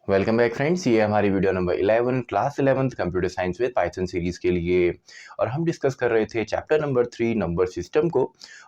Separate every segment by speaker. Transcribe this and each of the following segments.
Speaker 1: Welcome back friends, ये हमारी video number 11 class 11th computer science with Python series के लिए। और हम डिस्कस कर रहे थे चैप्टर नंबर 3 नंबर सिस्टम को।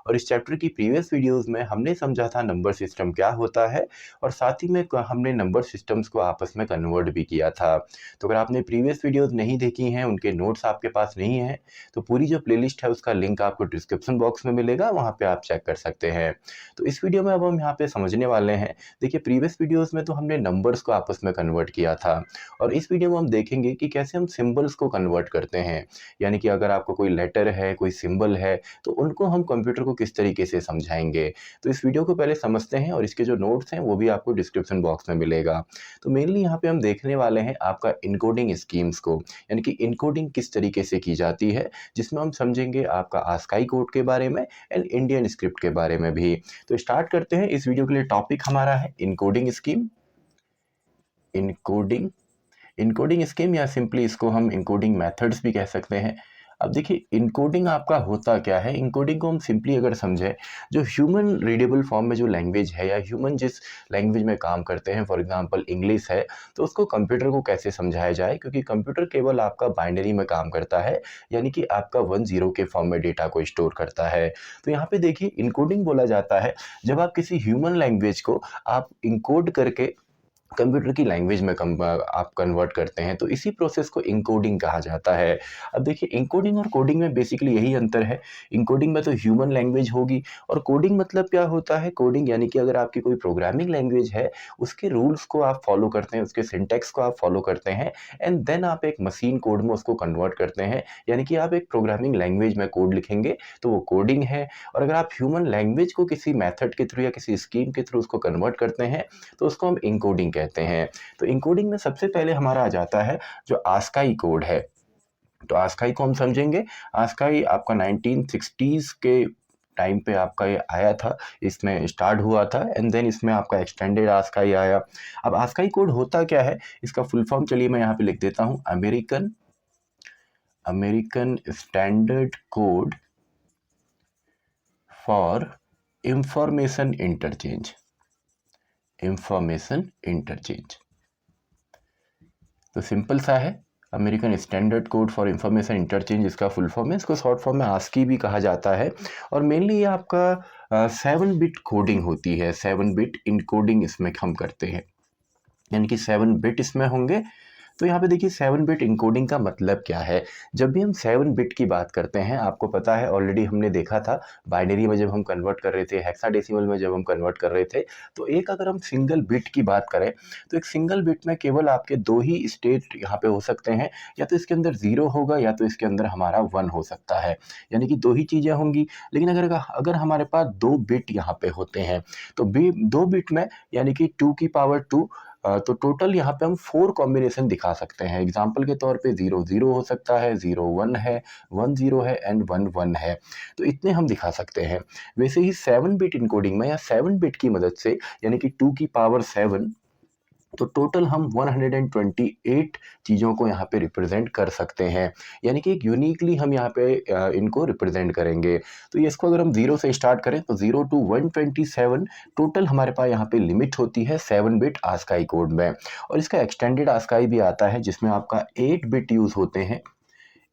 Speaker 1: और इस चैप्टर की प्रीवियस वीडियोस में हमने समझा था नंबर सिस्टम क्या होता है और साथ ही में हमने नंबर सिस्टम्स को आपस में कन्वर्ट भी किया था। तो अगर आपने प्रीवियस वीडियोस नहीं देखी हैं, उनके नोट्स आपके पास नहीं हैं, तो पूरी जो प्लेलिस्ट है उसका लिंक आपको डिस्क्रिप्शन बॉक्स में मिलेगा, वहाँ पर आप चेक कर सकते हैं। तो इस वीडियो में अब हम यहाँ पे समझने वाले हैं। देखिए, प्रीवियस वीडियोस में तो हमने नंबर्स को आपस में कन्वर्ट किया था और इस वीडियो में हम देखेंगे कि कैसे हम सिंबल्स को कन्वर्ट करते हैं। यानी कि अगर आपको कोई लेटर है, कोई सिंबल है, तो उनको हम कंप्यूटर को किस तरीके से समझाएंगे। तो इस वीडियो को पहले समझते हैं और इसके जो नोट्स हैं वो भी आपको डिस्क्रिप्शन बॉक्स में मिलेगा। तो मेनली यहाँ पे हम देखने वाले हैं आपका इनकोडिंग स्कीम्स को, यानी कि इनकोडिंग किस तरीके से की जाती है, जिसमें हम समझेंगे आपका आस्काई कोड के बारे में एंड इंडियन स्क्रिप्ट के बारे में भी। तो स्टार्ट करते हैं। इस वीडियो के लिए टॉपिक हमारा है encoding scheme. Encoding encoding scheme या सिंपली इसको हम इनकोडिंग मेथड्स भी कह सकते हैं। अब देखिए, इनकोडिंग आपका होता क्या है। इनकोडिंग को हम सिंपली अगर समझें, जो ह्यूमन रीडेबल फॉर्म में जो लैंग्वेज है या ह्यूमन जिस लैंग्वेज में काम करते हैं, फॉर एग्जांपल इंग्लिश है, तो उसको कंप्यूटर को कैसे समझाया जाए, क्योंकि कंप्यूटर केवल आपका बाइनरी में काम करता है, यानी कि आपका 1-0 के फॉर्म में डेटा को स्टोर करता है। तो यहाँ पे देखिए, इनकोडिंग बोला जाता है जब आप किसी ह्यूमन लैंग्वेज को आप इनकोड करके कंप्यूटर की लैंग्वेज में आप कन्वर्ट करते हैं, तो इसी प्रोसेस को इनकोडिंग कहा जाता है। अब देखिए, इनकोडिंग और कोडिंग में बेसिकली यही अंतर है। इनकोडिंग में तो ह्यूमन लैंग्वेज होगी और कोडिंग मतलब क्या होता है। कोडिंग यानी कि अगर आपकी कोई प्रोग्रामिंग लैंग्वेज है, उसके रूल्स को आप फॉलो करते हैं, उसके सिंटैक्स को आप फॉलो करते हैं एंड देन आप एक मशीन कोड में उसको कन्वर्ट करते हैं। यानी कि आप एक प्रोग्रामिंग लैंग्वेज में कोड लिखेंगे तो वो कोडिंग है। और अगर आप ह्यूमन लैंग्वेज को किसी मैथड के थ्रू या किसी स्कीम के थ्रू उसको कन्वर्ट करते हैं, तो उसको हम इनकोडिंग कहते हैं। तो इनकोडिंग में सबसे पहले हमारा आ जाता है जो आस्काई कोड है। तो आस्काई को हम समझेंगे। आस्काई आपका 1960s के टाइम पे आपका ये आया था, इसमें स्टार्ट हुआ था एंड देन इसमें आपका एक्सटेंडेड आस्काई आया। अब आस्काई कोड होता क्या है, इसका फुल फॉर्म चलिए मैं यहाँ पे लिख देता हूँ। American standard code for information interchange. तो सिंपल सा है, American standard code for information interchange इसका फुल फॉर्म है। इसको शॉर्ट फॉर्म में आस्की भी कहा जाता है। और मेनली ये आपका 7 बिट कोडिंग होती है। 7 बिट इनकोडिंग इसमें हम करते हैं, यानी कि 7 बिट इसमें होंगे। तो यहाँ पे देखिए, 7 बिट इनकोडिंग का मतलब क्या है। जब भी हम 7 बिट की बात करते हैं, आपको पता है ऑलरेडी हमने देखा था बाइनरी में जब हम कन्वर्ट कर रहे थे, हेक्साडेसिमल में जब हम कन्वर्ट कर रहे थे, तो एक अगर हम सिंगल बिट की बात करें, तो एक सिंगल बिट में केवल आपके 2 ही स्टेट यहाँ पे हो सकते हैं। या तो इसके अंदर 0 होगा या तो इसके अंदर हमारा 1 हो सकता है, यानी कि 2 ही चीज़ें होंगी। लेकिन अगर अगर हमारे पास 2 बिट यहाँ पे होते हैं, तो 2 बिट में यानी कि 2 की पावर 2, तो टोटल यहाँ पे हम 4 कॉम्बिनेशन दिखा सकते हैं। एग्जाम्पल के तौर पे 0 0 हो सकता है, 0 1 है, 1 0 है एंड 1 1 है। तो इतने हम दिखा सकते हैं। वैसे ही 7 बिट इनकोडिंग में या 7 बिट की मदद से, यानी कि 2 की पावर 7, तो टोटल हम 128 चीज़ों को यहाँ पे रिप्रेजेंट कर सकते हैं। यानी कि एक यूनिकली हम यहाँ पे इनको रिप्रेजेंट करेंगे। तो ये इसको अगर हम 0 से स्टार्ट करें तो 0 to 127 टोटल हमारे पास यहाँ पे लिमिट होती है 7 बिट आस्काई कोड में। और इसका एक्सटेंडेड आस्काई भी आता है, जिसमें आपका 8 बिट यूज़ होते हैं।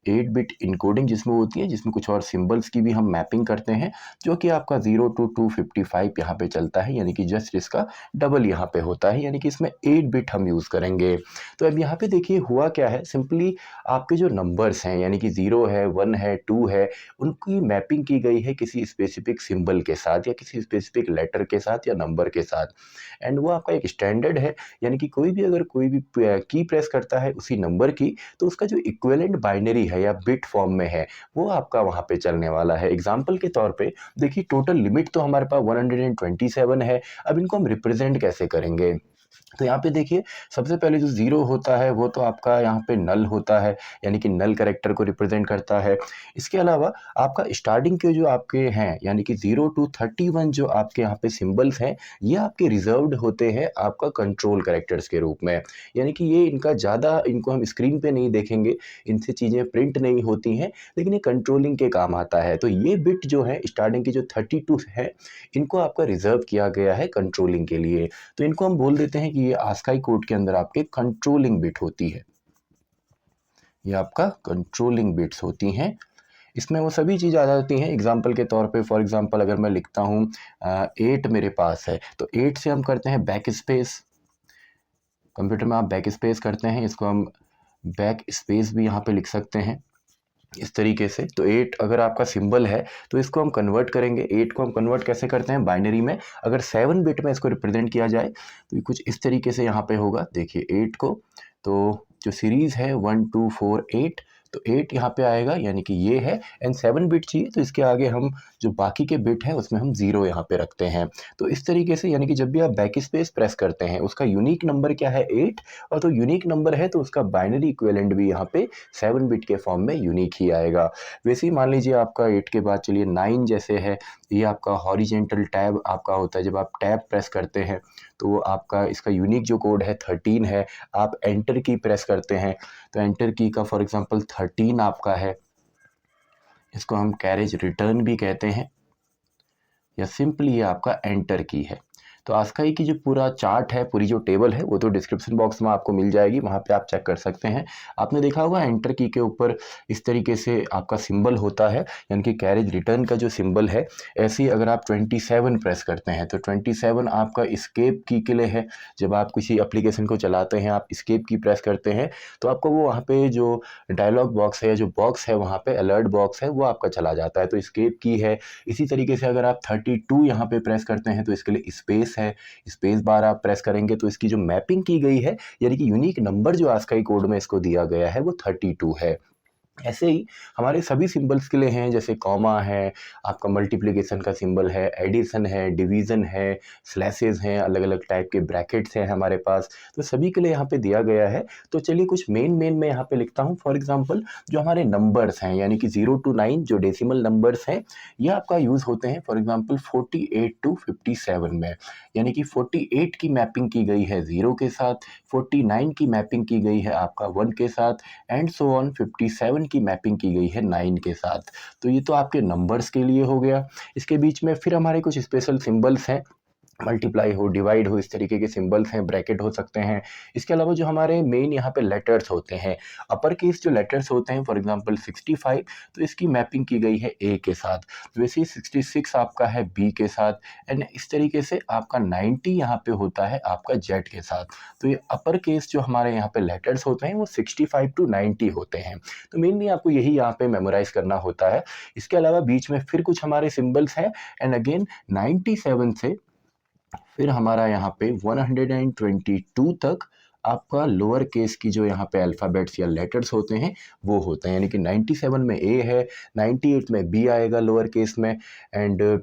Speaker 1: 8 बिट इनकोडिंग जिसमें होती है, जिसमें कुछ और सिंबल्स की भी हम मैपिंग करते हैं, जो कि आपका 0 to 255 यहाँ पे चलता है, यानी कि जस्ट इसका डबल यहाँ पे होता है, यानी कि इसमें 8 बिट हम यूज़ करेंगे। तो अब यहाँ पे देखिए हुआ क्या है, सिंपली आपके जो नंबर्स हैं, यानी कि 0 है, 1 है, 2 है, उनकी मैपिंग की गई है किसी स्पेसिफिक सिंबल के साथ या किसी स्पेसिफिक लेटर के साथ या नंबर के साथ। एंड वो आपका एक स्टैंडर्ड है, यानी कि कोई भी अगर कोई भी की प्रेस करता है उसी नंबर की, तो उसका जो इक्विवेलेंट बाइनरी है या बिट फॉर्म में है, वो आपका वहाँ पे चलने वाला है। एग्जाम्पल के तौर पे देखिए, टोटल लिमिट तो हमारे पास 127 है। अब इनको हम रिप्रेजेंट कैसे करेंगे। तो यहाँ पे देखिए, सबसे पहले जो 0 होता है वो तो आपका यहाँ पे नल होता है, यानी कि नल कैरेक्टर को रिप्रेजेंट करता है। इसके अलावा आपका स्टार्टिंग के जो आपके हैं, यानी कि 0 to 31 जो आपके यहाँ पे सिंबल्स हैं, ये आपके रिजर्व्ड होते हैं आपका कंट्रोल कैरेक्टर्स के रूप में। यानी कि ये इनका ज़्यादा, इनको हम स्क्रीन पे नहीं देखेंगे, इनसे चीज़ें प्रिंट नहीं होती हैं, लेकिन ये कंट्रोलिंग के काम आता है। तो ये बिट जो है स्टार्टिंग की जो 32 है, इनको आपका रिजर्व किया गया है कंट्रोलिंग के लिए। तो इनको हम बोल देते हैं हैं कि ये आस्काई कोड के अंदर आपके कंट्रोलिंग बिट होती है, ये आपका कंट्रोलिंग बिट्स होती हैं। इसमें वो सभी चीज़ आ जाती हैं। एग्जाम्पल के तौर पे, फॉर एग्जाम्पल अगर मैं लिखता हूँ 8 मेरे पास है, तो 8 से हम करते हैं बैक स्पेस। कंप्यूटर में आप बैक स्पेस करते हैं, इसको हम बैक स्पेस भी यहाँ पे लिख सकते हैं इस तरीके से। तो 8 अगर आपका सिंबल है तो इसको हम कन्वर्ट करेंगे। 8 को हम कन्वर्ट कैसे करते हैं बाइनरी में, अगर 7 बिट में इसको रिप्रेजेंट किया जाए तो ये कुछ इस तरीके से यहाँ पे होगा। देखिए 8 को, तो जो सीरीज़ है 1 2 4 8, तो 8 यहाँ पे आएगा, यानी कि ये है। एंड 7 बिट चाहिए तो इसके आगे हम जो बाकी के बिट हैं उसमें हम 0 यहाँ पे रखते हैं। तो इस तरीके से, यानी कि जब भी आप बैक स्पेस प्रेस करते हैं उसका यूनिक नंबर क्या है 8, और तो यूनिक नंबर है तो उसका बाइनरी इक्विवेलेंट भी यहाँ पे 7 बिट के फॉर्म में यूनिक ही आएगा। वैसे ही मान लीजिए आपका 8 के बाद चलिए 9 जैसे है, ये आपका हॉरिजेंटल टैब आपका होता है। जब आप टैब प्रेस करते हैं तो वो आपका, इसका यूनिक जो कोड है 13 है। आप एंटर की प्रेस करते हैं तो एंटर की का फॉर एग्जांपल 13 आपका है। इसको हम कैरेज रिटर्न भी कहते हैं, या सिंपली ये आपका एंटर की है। तो आस्काई की जो पूरा चार्ट है, पूरी जो टेबल है, वो तो डिस्क्रिप्शन बॉक्स में आपको मिल जाएगी, वहाँ पे आप चेक कर सकते हैं। आपने देखा होगा एंटर की के ऊपर इस तरीके से आपका सिंबल होता है, यानी कि कैरेज रिटर्न का जो सिंबल है। ऐसे ही अगर आप 27 प्रेस करते हैं तो 27 आपका स्केप की के लिए है। जब आप किसी एप्लीकेशन को चलाते हैं, आप स्केप की प्रेस करते हैं तो आपको वो वहाँ पे जो डायलॉग बॉक्स है, जो बॉक्स है वहाँ पे अलर्ट बॉक्स है, वो आपका चला जाता है, तो स्केप की है। इसी तरीके से अगर आप 32 यहाँ पे प्रेस करते हैं तो इसके लिए स्पेस है, स्पेस बार आप प्रेस करेंगे तो इसकी जो मैपिंग की गई है, यानी कि यूनिक नंबर जो आस्काई कोड में इसको दिया गया है वो 32 है। ऐसे ही हमारे सभी सिंबल्स के लिए हैं, जैसे कॉमा है, आपका मल्टीप्लिकेशन का सिंबल है, एडिशन है, डिवीज़न है, स्लैशेस हैं, अलग अलग टाइप के ब्रैकेट्स हैं हमारे पास, तो सभी के लिए यहाँ पे दिया गया है। तो चलिए कुछ मेन मैं यहाँ पे लिखता हूँ। फॉर एग्जांपल जो हमारे नंबर्स हैं, यानी कि 0 to 9 जो डेसिमल नंबर्स हैं, ये आपका यूज़ होते हैं फॉर एग्जांपल 48 to 57 में, यानी कि 48 की मैपिंग की गई है 0 के साथ, 49 की मैपिंग की गई है आपका 1 के साथ, एंड सो ऑन 57 की मैपिंग की गई है 9 के साथ। तो ये तो आपके नंबर्स के लिए हो गया। इसके बीच में फिर हमारे कुछ स्पेशल सिंबल्स हैं, मल्टीप्लाई हो, डिवाइड हो, इस तरीके के सिंबल्स हैं, ब्रैकेट हो सकते हैं। इसके अलावा जो हमारे मेन यहाँ पे लेटर्स होते हैं, अपर केस जो लेटर्स होते हैं, फॉर एग्जांपल 65, तो इसकी मैपिंग की गई है ए के साथ। वैसे ही 66 आपका है बी के साथ, एंड इस तरीके से आपका 90 यहाँ पे होता है आपका जेड के साथ। तो ये अपर केस जो हमारे यहाँ पे लेटर्स होते हैं वो 65 to 90 होते हैं। तो मेनली आपको यही यहाँ पे मेमोराइज करना होता है। इसके अलावा बीच में फिर कुछ हमारे सिंबल्स हैं, एंड अगेन 97 से फिर हमारा यहाँ पे 122 तक आपका लोअर केस की जो यहाँ पे अल्फ़ाबेट्स या लेटर्स होते हैं वो होते हैं, यानी कि 97 में ए है, 98 में बी आएगा लोअर केस में, एंड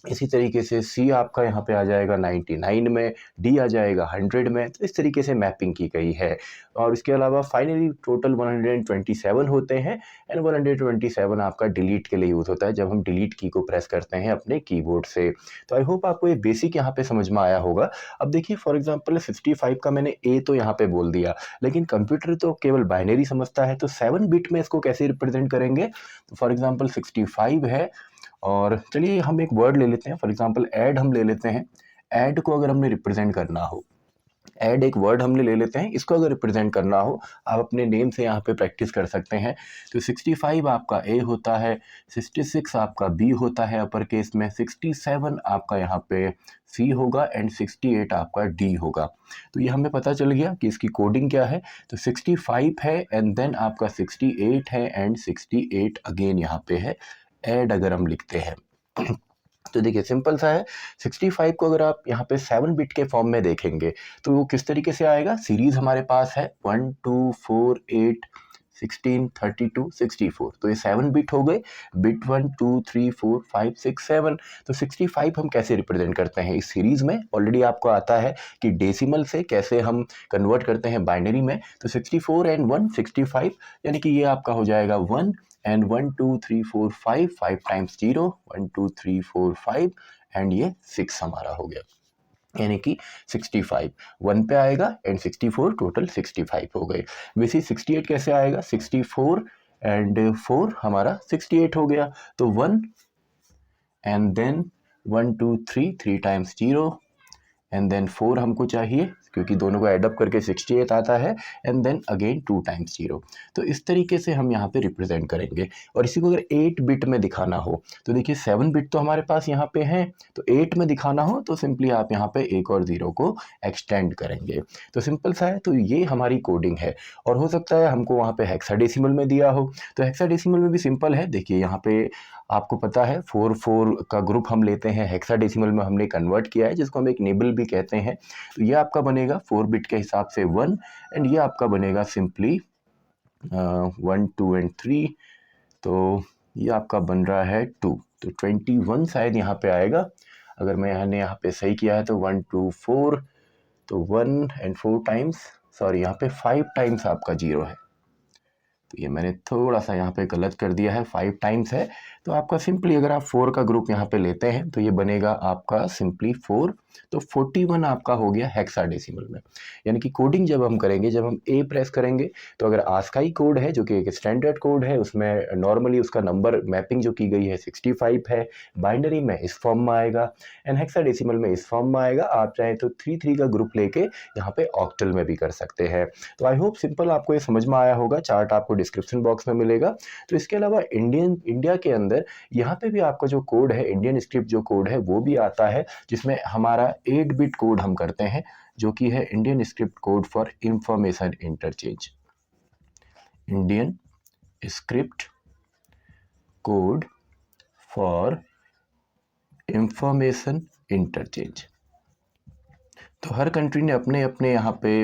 Speaker 1: इसी तरीके से सी आपका यहाँ पे आ जाएगा 99 में, डी आ जाएगा 100 में। तो इस तरीके से मैपिंग की गई है। और इसके अलावा फाइनली टोटल 127 होते हैं, एंड 127 आपका डिलीट के लिए यूज़ होता है, जब हम डिलीट की को प्रेस करते हैं अपने कीबोर्ड से। तो आई होप आपको ये बेसिक यहाँ पे समझ में आया होगा। अब देखिए फॉर एग्जांपल 55 का मैंने ए तो यहाँ पे बोल दिया, लेकिन कंप्यूटर तो केवल बाइनरी समझता है, तो 7 बिट में इसको कैसे रिप्रेजेंट करेंगे। तो फॉर एग्जांपल 65 है, और चलिए हम एक वर्ड ले लेते हैं, फॉर एग्जांपल ऐड हम ले लेते हैं। ऐड को अगर हमने रिप्रेजेंट करना हो, ऐड एक वर्ड हमने ले लेते हैं, इसको अगर रिप्रेजेंट करना हो आप अपने नेम से यहाँ पे प्रैक्टिस कर सकते हैं। तो 65 आपका ए होता है, 66 आपका बी होता है अपर केस में, 67 आपका यहाँ पे सी होगा, एंड 68 आपका डी होगा। तो ये हमें पता चल गया कि इसकी कोडिंग क्या है। तो 65 है, एंड देन आपका 68 है, एंड 68 अगेन यहाँ पे है। ऐड अगर हम लिखते हैं तो देखिए सिंपल सा है। 65 को अगर आप यहाँ पे 7 बिट के फॉर्म में देखेंगे तो वो किस तरीके से आएगा। सीरीज हमारे पास है 1 2 4 8 16 32 64, तो ये 7 बिट हो गए। बिट 1 2 3 4 5 6 7। तो 65 हम कैसे रिप्रेजेंट करते हैं इस सीरीज में, ऑलरेडी आपको आता है कि डेसिमल से कैसे हम कन्वर्ट करते हैं बाइनरी में। तो 64 एंड 1 65, यानी कि ये आपका हो जाएगा 1 एंड 1 2 3 4 5, 5 टाइम्स 0, 1 2 3 4 5, एंड ये 6 हमारा हो गया, यानी कि 65 1 पे आएगा, एंड 64 टोटल 65 हो गए। वैसे 68 कैसे आएगा, 64 एंड 4 हमारा 68 हो गया। तो 1 and then 1 2 3 3 times 0, and then 4 हमको चाहिए क्योंकि दोनों को एडअप करके 68 आता है, एंड देन अगेन 2 टाइम्स 0। तो इस तरीके से हम यहाँ पे रिप्रेजेंट करेंगे। और इसी को अगर 8 बिट में दिखाना हो तो देखिए 7 बिट तो हमारे पास यहाँ पे हैं, तो 8 में दिखाना हो तो सिंपली आप यहाँ पे 1 और 0 को एक्सटेंड करेंगे। तो सिंपल सा है। तो ये हमारी कोडिंग है। और हो सकता है हमको वहाँ पे हेक्साडेसिमल में दिया हो, तो हेक्साडेसिमल में भी सिंपल है। देखिए यहाँ पे आपको पता है 4 का ग्रुप हम लेते हैं, हेक्साडेसिमल में हमने कन्वर्ट किया है, जिसको हम एक निबल भी कहते हैं। तो ये आपका बनेगा 4 बिट के हिसाब से 1, एंड ये आपका बनेगा सिंपली 1 2 एंड 3। तो ये आपका बन रहा है 2, तो 21 शायद यहाँ पे आएगा। अगर मैंने यहाँ पे सही किया है तो 1 2 4, तो 1 एंड 4 टाइम्स, सॉरी यहाँ पे 5 टाइम्स आपका 0 है। तो ये मैंने थोड़ा सा यहाँ पे गलत कर दिया है, 5 टाइम्स है। तो आपका सिंपली अगर आप 4 का ग्रुप यहाँ पे लेते हैं तो ये बनेगा आपका सिंपली 4, तो 41 आपका हो गया हेक्साडेसिमल में। यानी कि कोडिंग जब हम करेंगे, जब हम ए प्रेस करेंगे, तो अगर आस्काई कोड है जो कि एक स्टैंडर्ड कोड है, उसमें नॉर्मली उसका नंबर मैपिंग जो की गई है 65 है, बाइनरी में इस फॉर्म में आएगा, एंड हेक्साडेसिमल में इस फॉर्म में आएगा। आप चाहें तो 3 का ग्रुप लेके यहाँ पे ऑक्टल में भी कर सकते हैं। तो आई होप सिंपल आपको ये समझ में आया होगा। चार्ट आपको डिस्क्रिप्शन बॉक्स में मिलेगा। तो इसके अलावा इंडिया के अंदर यहाँ पे भी आपका जो कोड है, इंडियन स्क्रिप्ट जो कोड है वो भी आता है, जिसमें हमारा 8 बिट कोड हम करते हैं, जो कि है Indian script code for information interchange. Indian script code for information interchange. तो हर कंट्री ने अपने अपने यहाँ पे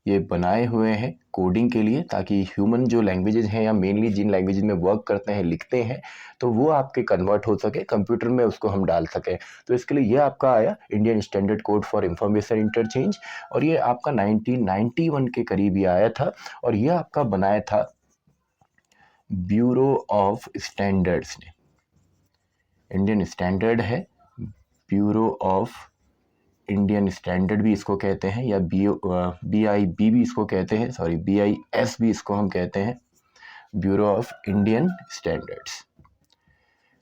Speaker 1: ये बनाए हुए हैं कोडिंग के लिए, ताकि ह्यूमन जो लैंग्वेजेज हैं या मेनली जिन लैंग्वेजेज में वर्क करते हैं, लिखते हैं, तो वो आपके कन्वर्ट हो सके कंप्यूटर में, उसको हम डाल सकें। तो इसके लिए ये आपका आया Indian standard code for information interchange, और ये आपका 1991 के करीब ही आया था, और ये आपका बनाया था ब्यूरो ऑफ स्टैंडर्ड्स ने। इंडियन स्टैंडर्ड है, ब्यूरो ऑफ इंडियन स्टैंडर्ड भी इसको कहते हैं, या BIB भी इसको कहते हैं, सॉरी BIS भी इसको हम कहते हैं, ब्यूरो ऑफ इंडियन स्टैंडर्ड्स।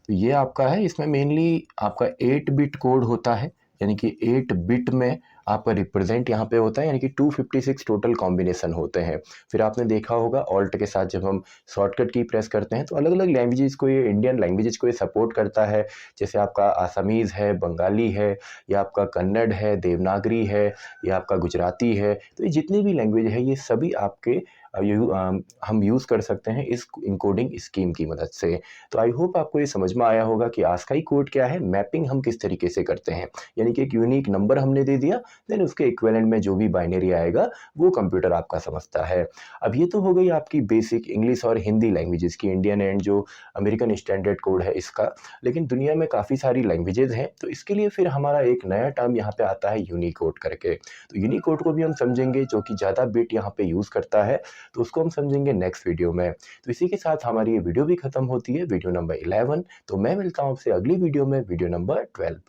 Speaker 1: तो ये आपका है। इसमें मेनली आपका 8 बिट कोड होता है, यानी कि 8 बिट में आपका रिप्रेजेंट यहाँ पे होता है, यानी कि 256 टोटल कॉम्बिनेशन होते हैं। फिर आपने देखा होगा ऑल्ट के साथ जब हम शॉर्टकट की प्रेस करते हैं तो अलग अलग लैंग्वेजेस को, ये इंडियन लैंग्वेजेस को ये सपोर्ट करता है। जैसे आपका आसामीज़ है, बंगाली है, या आपका कन्नड़ है, देवनागरी है, या आपका गुजराती है। तो ये जितनी भी लैंग्वेज है ये सभी आपके हम यूज़ कर सकते हैं इस इनकोडिंग स्कीम की मदद से। तो आई होप आपको ये समझ में आया होगा कि आस्काई कोड क्या है, मैपिंग हम किस तरीके से करते हैं। यानी कि एक यूनिक नंबर हमने दे दिया, देन उसके इक्विवेलेंट में जो भी बाइनरी आएगा वो कंप्यूटर आपका समझता है। अब ये तो हो गई आपकी बेसिक इंग्लिश और हिंदी लैंग्वेजेस की, इंडियन एंड जो अमेरिकन स्टैंडर्ड कोड है इसका। लेकिन दुनिया में काफ़ी सारी लैंग्वेजेस हैं, तो इसके लिए फिर हमारा एक नया टर्म यहाँ पे आता है यूनिकोड करके। तो यूनिकोड को भी हम समझेंगे, जो कि ज़्यादा बिट यहाँ पे यूज़ करता है, तो उसको हम समझेंगे नेक्स्ट वीडियो में। तो इसी के साथ हमारी ये वीडियो भी खत्म होती है, वीडियो नंबर 11। तो मैं मिलता हूँ आपसे अगली वीडियो में, वीडियो नंबर 12।